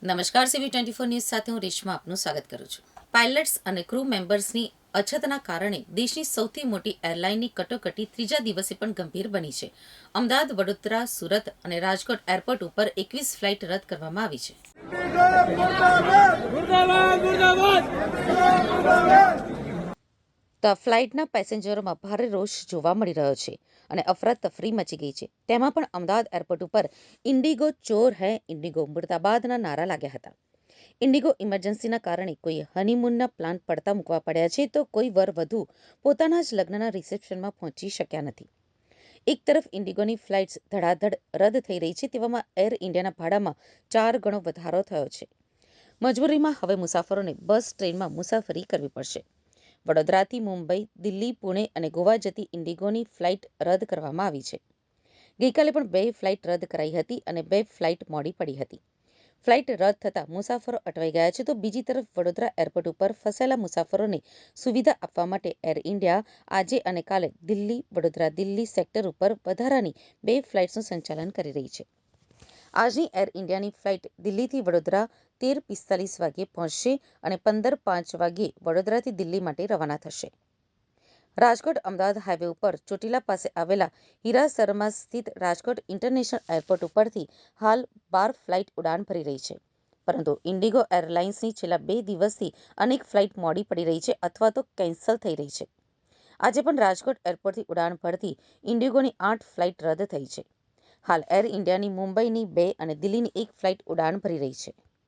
નમસ્કાર, CV24 news સાથે હું રેશમા આપનું સ્વાગત કરું છું. પાયલટ્સ અને ક્રૂ મેમ્બર્સની અછતના કારણે દેશની સૌથી મોટી એરલાઇનની કટોકટી ત્રીજા દિવસે પણ ગંભીર બની છે. અમદાવાદ, વડોદરા, સુરત અને રાજકોટ એરપોર્ટ ઉપર 21 ફ્લાઇટ રદ કરવામાં આવી છે. તો આ ફ્લાઇટના પેસેન્જરોમાં ભારે રોષ જોવા મળી રહ્યો છે અને અફરાતફરી મચી ગઈ છે. તેમાં પણ અમદાવાદ એરપોર્ટ ઉપર ઇન્ડિગો ચોર હૈ ઇન્ડિગો મુર્દાબાદના નારા લાગ્યા હતા. ઇન્ડિગો ઇમરજન્સીના કારણે કોઈ હનીમૂનના પ્લાન પડતા મૂકવા પડ્યા છે, તો કોઈ વર વધુ પોતાના જ લગ્નના રિસેપ્શનમાં પહોંચી શક્યા નથી. એક તરફ ઇન્ડિગોની ફ્લાઇટ્સ ધડાધડ રદ થઈ રહી છે, તેવામાં એર ઇન્ડિયાના ભાડામાં 4 ગણો વધારો થયો છે. મજબૂરીમાં હવે મુસાફરોને બસ ટ્રેનમાં મુસાફરી કરવી પડશે. વડોદરાથી મુંબઈ, દિલ્હી, પુણે અને ગોવા જતી ઇન્ડિગોની ફ્લાઇટ રદ કરવામાં આવી છે. ગઈકાલે પણ 2 ફ્લાઇટ રદ કરાઈ હતી અને 2 ફ્લાઇટ મોડી પડી હતી. ફ્લાઇટ રદ થતાં મુસાફરો અટવાઈ ગયા છે, તો બીજી તરફ વડોદરા એરપોર્ટ ઉપર ફસાયેલા મુસાફરોને સુવિધા આપવા માટે એર ઇન્ડિયા આજે અને કાલે દિલ્હી વડોદરા-દિલ્હી સેક્ટર ઉપર વધારાની 2 ફ્લાઇટ્સનું સંચાલન કરી રહી છે. આજની એર ઇન્ડિયાની ફ્લાઇટ દિલ્હીથી વડોદરા 13:45 વાગ્યે પહોંચશે અને 15:05 વાગ્યે વડોદરાથી દિલ્હી માટે રવાના થશે. રાજકોટ અમદાવાદ હાઈવે ઉપર ચોટીલા પાસે આવેલા હીરાસરમાં સ્થિત રાજકોટ ઇન્ટરનેશનલ એરપોર્ટ ઉપરથી હાલ 12 ફ્લાઇટ ઉડાન ભરી રહી છે. પરંતુ ઇન્ડિગો એરલાઇન્સની છેલ્લા 2 દિવસથી અનેક ફ્લાઇટ મોડી પડી રહી છે અથવા તો કેન્સલ થઈ રહી છે. આજે પણ રાજકોટ એરપોર્ટથી ઉડાન ભરતી ઇન્ડિગોની 8 ફ્લાઇટ રદ થઈ છે. હાલ એર ઇન્ડિયાની મુંબઈની 2 અને દિલ્હીની 1 ફ્લાઇટ ઉડાન ભરી રહી છે.